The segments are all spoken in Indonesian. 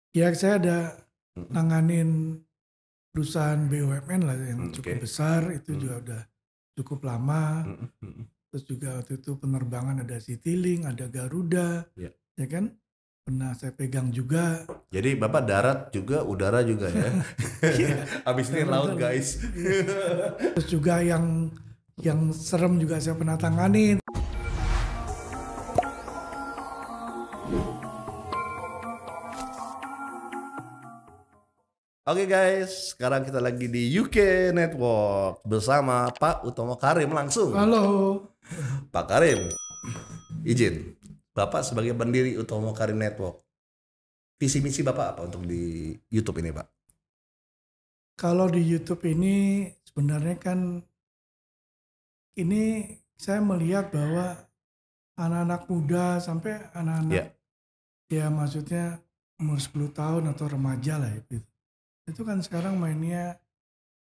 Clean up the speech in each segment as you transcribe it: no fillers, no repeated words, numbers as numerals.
Ya saya ada Mhm. nanganin perusahaan BUMN lah yang Oke. cukup besar, itu Mhm. juga udah cukup lama. Mhm mhm. Terus juga waktu itu penerbangan ada Citylink, ada Garuda, Iya. ya kan? Pernah saya pegang juga. Jadi Bapak darat juga, udara juga ya? Iya, Habis ini saya laut betul. guys. Iya. Terus juga yang serem juga saya pernah tanganin. Oke guys, sekarang kita lagi di UK Network bersama Pak Utomo Karim langsung. Halo. Pak Karim, izin. Bapak sebagai pendiri Utomo Karim Network, visi misi Bapak apa untuk di YouTube ini Pak? Kalau di YouTube ini sebenarnya kan ini saya melihat bahwa anak-anak muda sampai anak-anak, Ya, ya maksudnya umur 10 tahun atau remaja lah itu. Itu kan sekarang mainnya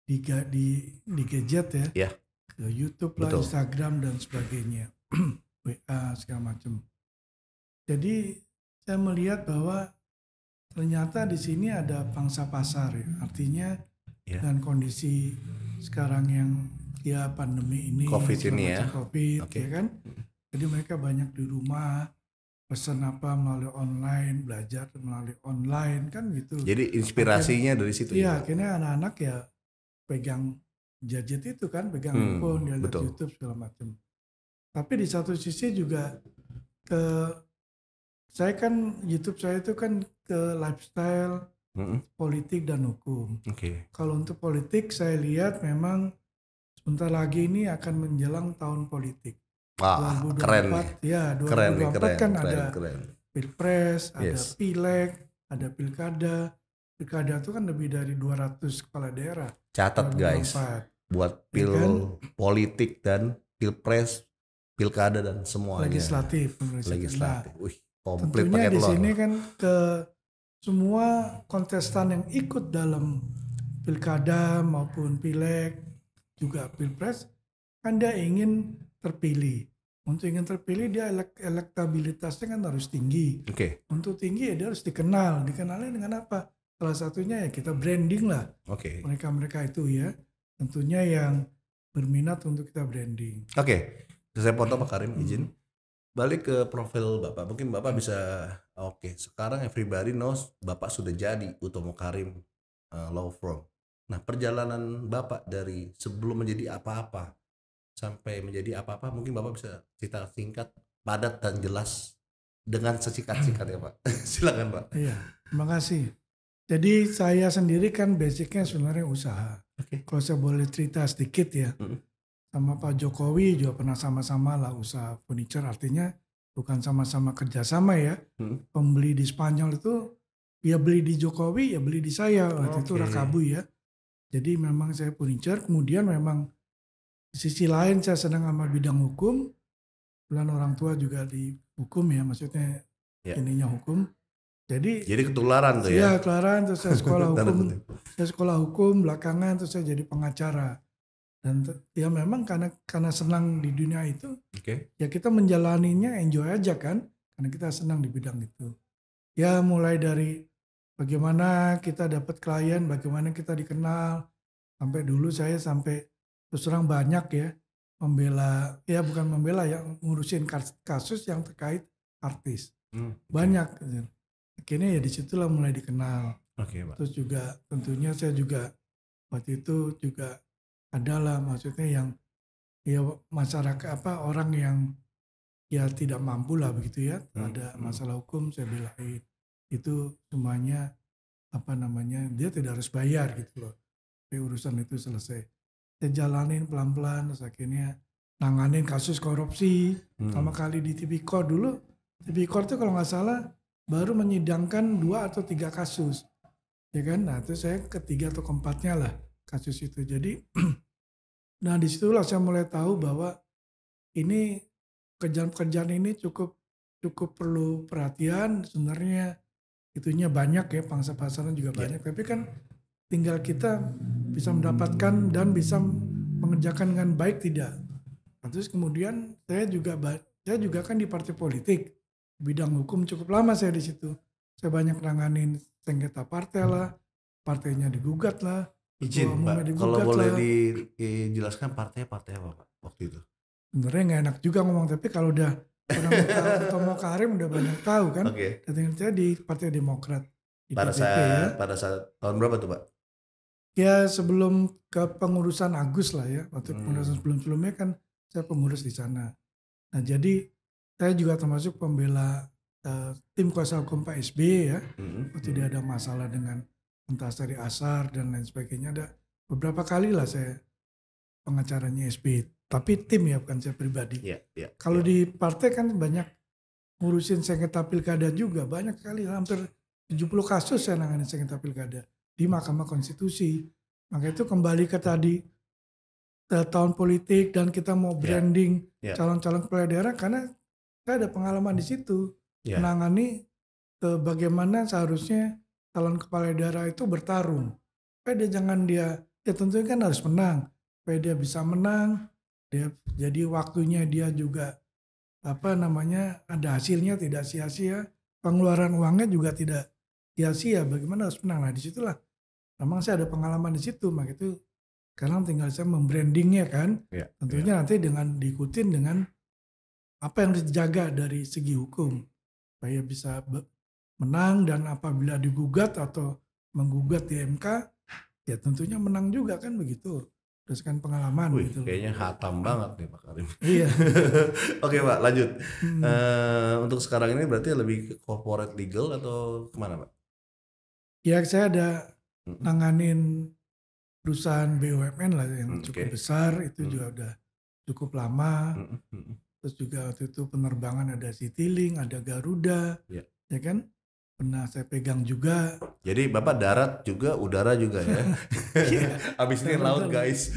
di gadget ya, ya, ke YouTube lah, betul. Instagram dan sebagainya, WA segala macam. Jadi saya melihat bahwa ternyata di sini ada pangsa pasar ya. Artinya Ya, dengan kondisi sekarang yang ya pandemi ini COVID segala ini ya. macam COVID ya Oke. kan. Jadi mereka banyak di rumah, pesan apa melalui online, belajar melalui online kan gitu. Jadi Akhirnya, inspirasinya dari situ ya iya Pak? akhirnya anak-anak ya pegang gadget itu kan, pegang handphone, dia lihat Betul. YouTube segala macam. Tapi di satu sisi juga ke saya kan YouTube saya itu kan ke lifestyle, Mhm. politik dan hukum. Oke. Kalau untuk politik saya lihat memang sebentar lagi ini akan menjelang tahun politik. Wah, keren nih. 2024 ya, Keren nih, 2024 keren, kan keren, ada keren. Pilpres, ada Yes. Pileg, ada Pilkada. Pilkada itu kan lebih dari 200 kepala daerah Catat guys, 2024, buat ya kan? politik dan pilpres, pilkada dan semuanya Legislatif, legislatif. Nah, legislatif. Wih, komplit tentunya pakai di telur. sini kan ke semua kontestan yang ikut dalam pilkada maupun pileg juga pilpres kan dia ingin terpilih. Untuk ingin terpilih dia elektabilitasnya kan harus tinggi. Oke, Untuk tinggi ya dia harus dikenal. Dikenalnya dengan apa? Salah satunya ya kita branding lah. oke, Mereka-mereka itu ya. Tentunya yang berminat untuk kita branding. oke. Saya potong Pak Karim, izin. Hmm. Balik ke profil Bapak, mungkin Bapak bisa, oke, sekarang everybody knows Bapak sudah jadi Utomo Karim Law Firm. Nah, perjalanan Bapak dari sebelum menjadi apa-apa sampai menjadi apa-apa, mungkin Bapak bisa cerita singkat, padat dan jelas dengan sesikat-sikat ya Pak. Silakan Pak. Iya, terima kasih. Jadi saya sendiri kan basicnya sebenarnya usaha. Oke. Kalau saya boleh cerita sedikit ya, Mm-mm. sama Pak Jokowi juga pernah sama-sama lah usaha furniture. Artinya bukan sama-sama kerjasama ya. Mm-mm. Pembeli di Spanyol itu ya beli di Jokowi ya beli di saya. Waktu itu Oke. Rakabu ya. Jadi memang saya furniture. Kemudian memang di sisi lain saya sedang amal bidang hukum. Kemudian orang tua juga di hukum ya, maksudnya Ya. ininya hukum. Jadi Jadi ketularan tuh ya. ya kelaran terus saya sekolah Tanda hukum, kutip. belakangan terus saya jadi pengacara. Dan ya memang karena senang di dunia itu, Oke. ya kita menjalaninya enjoy aja kan, karena kita senang di bidang itu. Ya mulai dari bagaimana kita dapat klien, bagaimana kita dikenal, sampai dulu saya sampai terus terang banyak ya membela, ya bukan membela ya, ngurusin kasus yang terkait artis. Oke. Banyak. Gitu. Akhirnya ya disitulah mulai dikenal. Oke, Pak. Terus juga tentunya saya juga waktu itu juga adalah maksudnya yang ya masyarakat apa orang yang ya tidak mampu lah begitu ya, ada masalah hukum saya belain. Itu semuanya apa namanya dia tidak harus bayar gitu loh. Tapi urusan itu selesai. Saya jalanin pelan-pelan terus akhirnya nanganin kasus korupsi pertama kali di Tipikor dulu. Tipikor itu kalau nggak salah baru menyidangkan 2 atau 3 kasus, ya kan? Nah itu saya ketiga atau keempatnya lah kasus itu. Jadi, nah disitulah saya mulai tahu bahwa ini pekerjaan-pekerjaan ini cukup cukup perlu perhatian. Sebenarnya itunya banyak ya, pangsa pasarnya juga Ya. banyak. Tapi kan tinggal kita bisa mendapatkan dan bisa mengerjakan dengan baik tidak. Nah, terus kemudian saya juga kan di partai politik, bidang hukum cukup lama saya di situ. Saya banyak nanganin sengketa partai lah, partainya digugat lah, Izin ketua umumnya Pak, kalau digugat boleh lah. dijelaskan partai apa Pak waktu itu? Sebenarnya nggak enak juga ngomong, tapi kalau udah orang tahu Utomo Mokarim udah banyak tahu kan. Oke. Ternyata di Partai Demokrat di Pada PDP ya. saat tahun berapa tuh Pak? Ya sebelum ke pengurusan Agus lah ya. Waktu pengurusan sebelum-sebelumnya kan saya pengurus di sana. Nah jadi saya juga termasuk pembela tim kuasa hukum Pak SBY ya. Waktu dia ada masalah dengan Antasari Ashar dan lain sebagainya. Ada beberapa kali lah saya pengacaranya SBY. Tapi tim ya, bukan saya pribadi. Kalau di partai kan banyak ngurusin sengketa pilkada juga. Banyak sekali, hampir 70 kasus saya nangani sengketa pilkada di Mahkamah Konstitusi. Maka itu kembali ke tadi tahun politik dan kita mau branding calon-calon kepala daerah, karena saya ada pengalaman di situ menangani bagaimana seharusnya calon kepala daerah itu bertarung. Supaya dia tentunya kan harus menang. Supaya dia bisa menang, jadi waktunya dia juga ada hasilnya, tidak sia-sia, pengeluaran uangnya juga tidak sia-sia. Bagaimana harus menang? Nah disitulah memang saya ada pengalaman di situ. Maka itu sekarang tinggal saya membrandingnya kan. Tentunya nanti dengan diikutin dengan apa yang harus dijaga dari segi hukum supaya bisa menang, dan apabila digugat atau menggugat di MK ya tentunya menang juga kan begitu. Berdasarkan pengalaman. Gitu. Kayaknya hatam banget nih Pak Karim. Iya. Oke Pak, lanjut. Untuk sekarang ini berarti lebih ke corporate legal atau kemana Pak? Ya saya ada nanganin perusahaan BUMN lah yang cukup besar, itu juga udah cukup lama. Terus juga waktu itu penerbangan ada Citylink, ada Garuda, ya kan? Pernah saya pegang juga. Jadi Bapak darat juga, udara juga ya. Abis ini laut guys.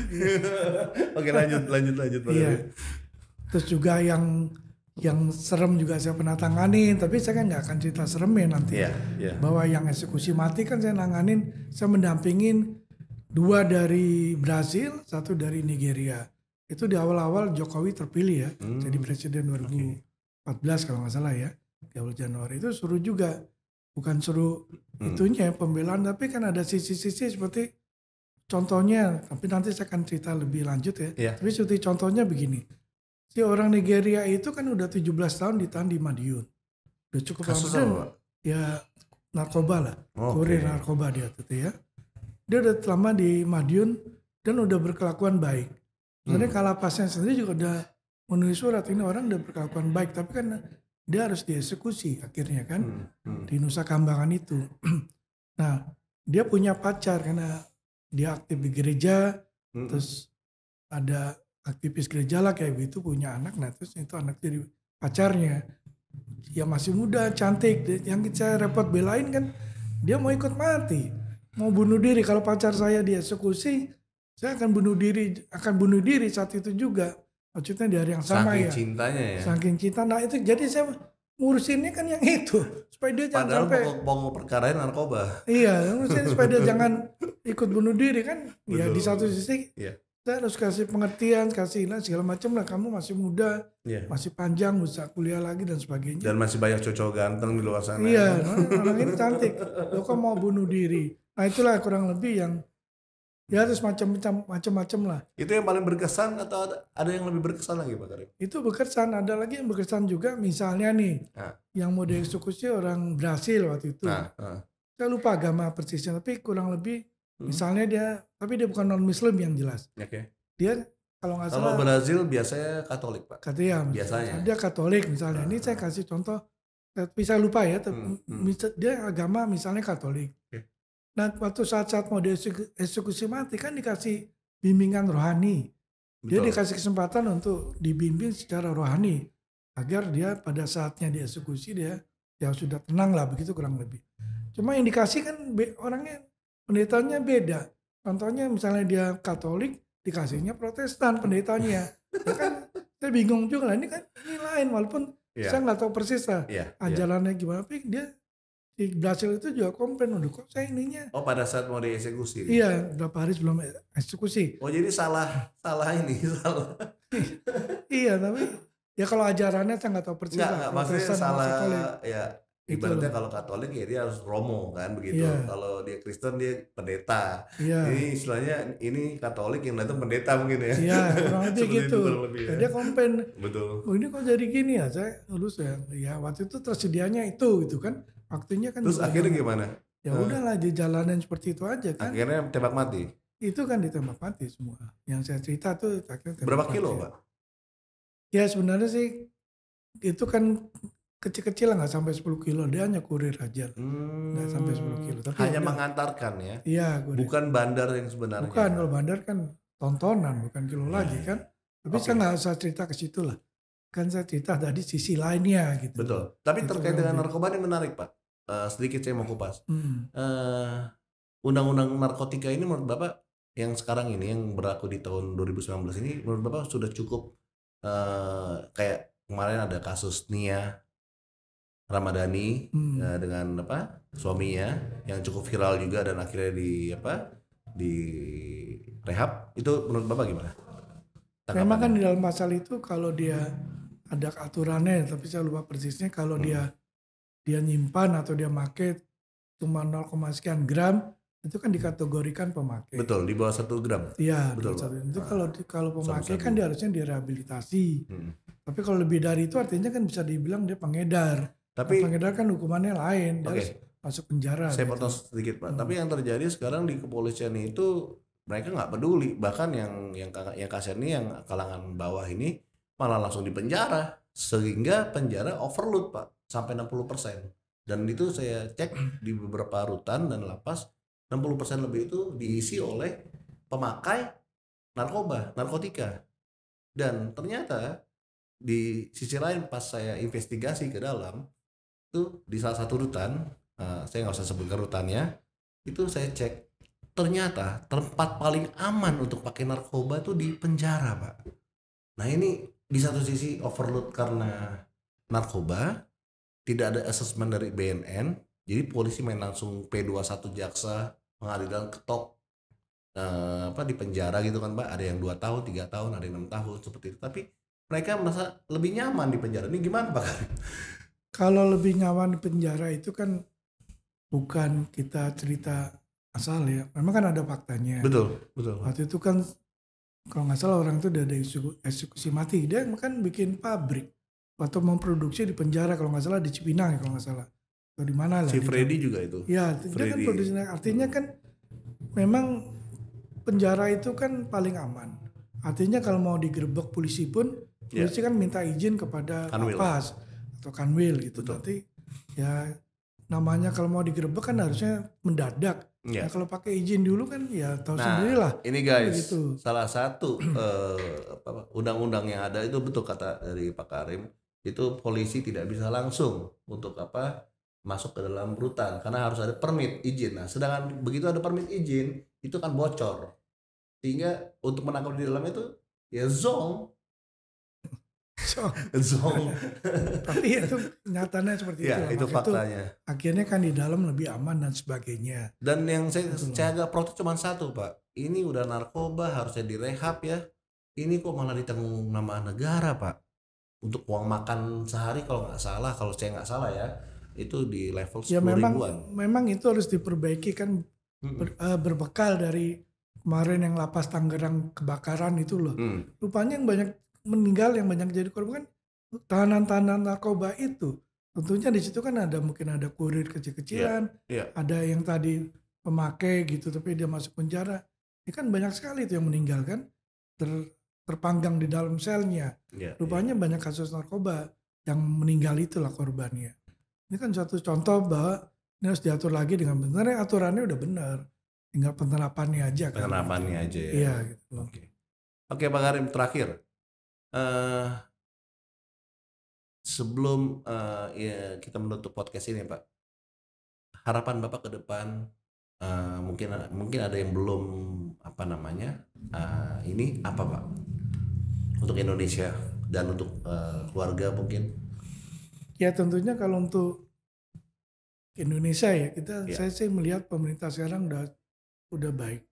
Oke lanjut Pak. Iya. Terus juga yang serem juga saya pernah tanganin, tapi saya kan nggak akan cerita seremnya nanti. Bahwa yang eksekusi mati kan saya nanganin, saya mendampingin 2 dari Brasil, 1 dari Nigeria. Itu di awal-awal Jokowi terpilih ya, jadi presiden 2014 kalau nggak salah ya, di awal Januari. Itu suruh juga, bukan suruh itunya pembelaan, tapi kan ada sisi-sisi seperti contohnya, tapi nanti saya akan cerita lebih lanjut ya. Tapi seperti contohnya begini, si orang Nigeria itu kan udah 17 tahun ditahan di Madiun. Udah cukup lama. Ya narkoba lah, kurir narkoba dia itu ya. Dia udah lama di Madiun dan udah berkelakuan baik. Sebenarnya Kalapasnya sendiri juga udah menulis surat, ini orang udah berkelakuan baik, tapi kan dia harus dieksekusi akhirnya kan di Nusa Kambangan itu. Nah dia punya pacar karena dia aktif di gereja, terus ada aktivis gereja lah kayak gitu, punya anak. Nah terus itu anak jadi pacarnya, ya masih muda, cantik. Yang saya repot belain kan dia mau ikut mati, mau bunuh diri. Kalau pacar saya dieksekusi, saya akan bunuh diri saat itu juga. Maksudnya di hari yang sama. Saking cintanya ya. Saking cinta. Nah itu jadi saya ngurusinnya kan yang itu, supaya dia jangan sampai. Padahal pokok perkaranya narkoba. Iya, supaya dia jangan ikut bunuh diri kan. Ya di satu sisi saya harus kasih pengertian, kasih segala macam lah. Kamu masih muda, masih panjang, bisa kuliah lagi dan sebagainya. Dan masih banyak cowok ganteng di luar sana. Iya, orang ini cantik. Lo kok mau bunuh diri? Nah itulah kurang lebih yang ya terus macam-macam lah. Itu yang paling berkesan atau ada yang lebih berkesan lagi Pak Karim? Itu berkesan, ada lagi yang berkesan juga. Misalnya nih, yang mau dieksekusi orang Brasil waktu itu. Saya lupa agama persisnya, tapi kurang lebih misalnya dia bukan non Muslim yang jelas. Dia kalau nggak salah. Kalau Brazil biasanya Katolik Pak. Katanya biasanya. Dia Katolik misalnya. Ini saya kasih contoh, tapi saya lupa ya. Dia agama misalnya Katolik. Nah waktu saat-saat mau dieksekusi mati kan dikasih bimbingan rohani. Dia dikasih kesempatan untuk dibimbing secara rohani. Agar dia pada saatnya dieksekusi dia ya sudah tenang lah, begitu kurang lebih. Cuma yang dikasih kan orangnya, pendetanya beda. Contohnya misalnya dia Katolik, dikasihnya Protestan pendetanya. Ya kan saya bingung juga lah, ini lain walaupun saya nggak tahu persis lah ajarannya gimana. Tapi dia di Brasil itu juga komplain, kok saya ininya. Oh pada saat mau dieksekusi? Iya, beberapa hari sebelum eksekusi. Oh jadi salah ini. Iya, tapi ya kalau ajarannya saya nggak tahu persis. Nggak, maksudnya salah ya Itu Ibaratnya loh. kalau Katolik ya dia harus romo kan begitu. Iya, Kalau dia Kristen dia pendeta. iya, Ini istilahnya ini Katolik yang datang pendeta mungkin ya. iya, kurang lebih Seperti gitu. itu kurang lebih Ya ya. dia komplain, Betul. oh ini kok jadi gini ya, saya lulus ya waktu itu tersedianya itu gitu kan, waktunya kan Terus juga akhirnya nggak, gimana? ya Eh, udahlah di jalanan seperti itu aja kan, akhirnya tembak mati. itu kan ditembak mati semua. Yang saya cerita tuh akhirnya tembak Berapa kilo, mati. Pak? Ya sebenarnya sih itu kan kecil-kecil lah, nggak sampai 10 kilo, dia hanya kurir aja lah, nggak sampai 10 kilo. Tapi ya Hanya udah, mengantarkan ya. iya kurir. Bukan bandar yang Bukan, sebenarnya. kalau bandar kan tontonan, bukan kilo Ya, lagi kan. ya. Tapi saya Oke, nggak usah cerita ke situ lah. Kan saya cerita tadi sisi lainnya gitu loh. betul. Tapi Itu terkait kurang dengan lebih. narkoba ini menarik, Pak. Sedikit saya mau kupas. Hmm. Eh, Undang-undang narkotika ini menurut Bapak yang sekarang ini yang berlaku di tahun 2019 ini menurut Bapak sudah cukup kayak kemarin ada kasus Nia Ramadhani Hmm. dengan apa suaminya yang cukup viral juga dan akhirnya di rehab itu menurut Bapak gimana? Memang kan Tanggapannya? di dalam pasal itu kalau dia ada aturannya, tapi saya lupa persisnya, kalau Hmm, dia nyimpan atau dia make cuma 0, sekian gram, itu kan dikategorikan pemakai. betul di bawah 1 gram. Iya, Betul Pak. itu Nah, kalau pemakai kan sabu-sabu. dia harusnya direhabilitasi. Hmm. Tapi kalau lebih dari itu artinya kan bisa dibilang dia pengedar. Nah, Tapi pengedar kan hukumannya lain, dia oke, harus masuk penjara saya gitu. potong sedikit Pak. Hmm. Tapi yang terjadi sekarang di kepolisian itu mereka nggak peduli. Bahkan yang kasihan ini yang kalangan bawah ini malah langsung dipenjara sehingga penjara overload Pak sampai 60%. Dan itu saya cek di beberapa rutan dan lapas 60% lebih itu diisi oleh pemakai narkotika. Dan ternyata di sisi lain pas saya investigasi ke dalam itu di salah satu rutan, saya nggak usah sebutkan rutannya, itu saya cek ternyata tempat paling aman untuk pakai narkoba tuh di penjara Pak. Nah ini di satu sisi overload karena narkoba, tidak ada asesmen dari BNN, jadi polisi main langsung P21 jaksa pengadilan ketok di penjara gitu kan Pak, ada yang 2 tahun 3 tahun ada yang 6 tahun seperti itu, tapi mereka merasa lebih nyaman di penjara. Ini gimana Pak? Kalau lebih nyaman di penjara itu kan bukan kita cerita asal ya. Memang kan ada faktanya. Betul Pak. Waktu itu kan kalau nggak salah orang itu udah ada eksekusi mati. Dia kan bikin pabrik atau memproduksi di penjara kalau nggak salah di Cipinang ya, kalau nggak salah. Atau di mana lah. Si di Freddy juga itu. Ya, dia kan Freddy. produksinya. Artinya kan memang penjara itu kan paling aman. Artinya kalau mau digerebek polisi pun, polisi kan minta izin kepada Kanwil. Lapas atau Kanwil gitu. Betul. Nanti ya namanya kalau mau digerebek kan harusnya mendadak. Ya. Nah, kalau pakai izin dulu kan ya tahu Nah, sendirilah. ini guys, Begitu. salah satu undang-undang yang ada itu betul kata dari Pak Karim, itu polisi tidak bisa langsung untuk masuk ke dalam rutan karena harus ada permit izin. Nah, sedangkan begitu ada permit izin itu kan bocor, sehingga untuk menangkap di dalam itu ya zong. Tapi itu nyatanya seperti Ya, itu. itu faktanya. Akhirnya kan di dalam lebih aman dan sebagainya. Dan yang saya agak protes cuma satu Pak, ini udah narkoba harusnya direhab ya, ini kok malah ditanggung nama negara Pak untuk uang makan sehari kalau saya nggak salah ya itu di level 10 Ya ribuan. memang itu harus diperbaiki kan, berbekal dari kemarin yang lapas Tangerang kebakaran itu loh. Rupanya yang banyak meninggal, yang banyak jadi korban kan tahanan-tahanan narkoba itu. Tentunya di situ kan mungkin ada kurir kecil-kecilan, ada yang tadi pemakai gitu tapi dia masuk penjara. Ini kan banyak sekali itu yang meninggal kan, terpanggang di dalam selnya. Rupanya banyak kasus narkoba yang meninggal itulah korbannya. Ini kan suatu contoh bahwa ini harus diatur lagi dengan benar. Aturannya udah benar, tinggal penerapannya aja kan. Penerapannya aja ya. Iya gitu loh. Oke Pak Karim, terakhir sebelum ya kita menutup podcast ini Pak, harapan Bapak ke depan, mungkin ada yang belum ini apa Pak untuk Indonesia dan untuk keluarga mungkin? Ya tentunya kalau untuk Indonesia ya saya sih melihat pemerintah sekarang udah baik.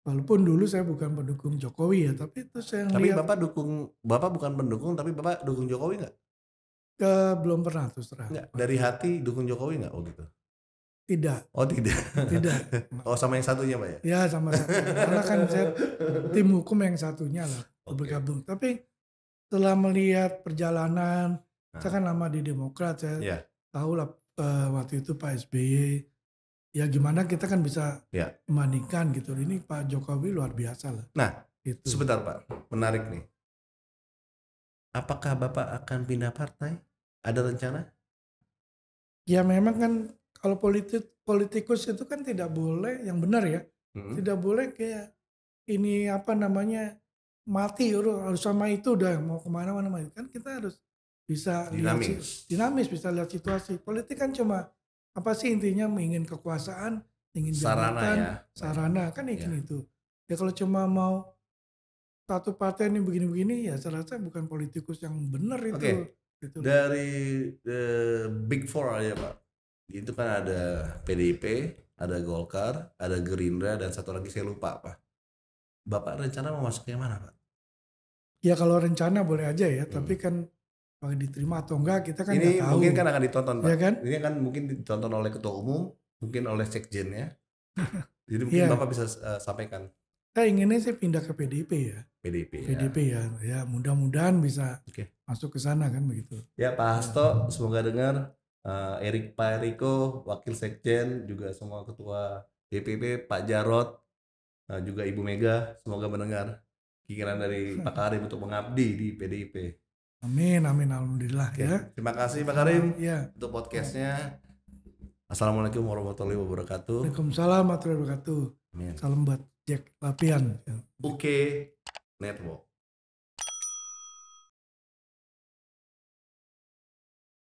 Walaupun dulu saya bukan pendukung Jokowi ya, tapi itu saya Tapi lihat. Bapak bukan pendukung, tapi Bapak dukung Jokowi nggak? Belum pernah terus terang. Enggak, dari hati dukung Jokowi enggak? Oh gitu. Tidak, Oh tidak. tidak. Oh sama yang satunya Pak ya? Ya sama satunya. Karena kan saya tim hukum yang satunya lah Oke. bergabung. Tapi setelah melihat perjalanan, saya kan lama di Demokrat, saya Iya. tahu lah waktu itu Pak SBY. Ya gimana kita kan bisa Ya. membandingkan gitu. Ini Pak Jokowi luar biasa lah. Nah, Gitu. sebentar Pak, menarik nih. Apakah Bapak akan pindah partai? Ada rencana? Ya memang kan kalau politikus itu kan tidak boleh, yang benar ya, tidak boleh kayak ini apa namanya, mati harus sama itu udah mau kemana-mana kan kita harus bisa lihat dinamis, bisa lihat situasi. Politik kan cuma apa sih intinya, ingin kekuasaan, ingin jabatan, sarana kan ingin itu. Ya kalau cuma mau satu partai ini begini-begini ya saya rasa bukan politikus yang benar itu. Oke. Gitu. Dari Big Four aja Pak. Itu kan ada PDIP, ada Golkar, ada Gerindra, dan satu lagi saya lupa Pak. Bapak rencana mau masuk yang mana Pak? Ya kalau rencana boleh aja ya, tapi kan apakah diterima atau enggak kita kan ini nggak tahu. Mungkin kan akan ditonton Pak. Ya kan? Ini kan mungkin ditonton oleh ketua umum, mungkin oleh sekjennya. Jadi mungkin Bapak bisa sampaikan. Saya inginnya sih pindah ke PDIP ya. PDIP ya mudah-mudahan bisa masuk ke sana kan begitu. Ya Pak Hasto, semoga dengar. Pak Eriko, Wakil Sekjen, juga semua ketua DPP, Pak Jarot, juga Ibu Mega, semoga mendengar pikiran dari Pak Karim untuk mengabdi di PDIP. Amin, alhamdulillah ya. Terima kasih Pak Karim untuk podcastnya. Assalamualaikum warahmatullahi wabarakatuh. Waalaikumsalam warahmatullahi wabarakatuh. Salam buat Jack Lapian. UK Network.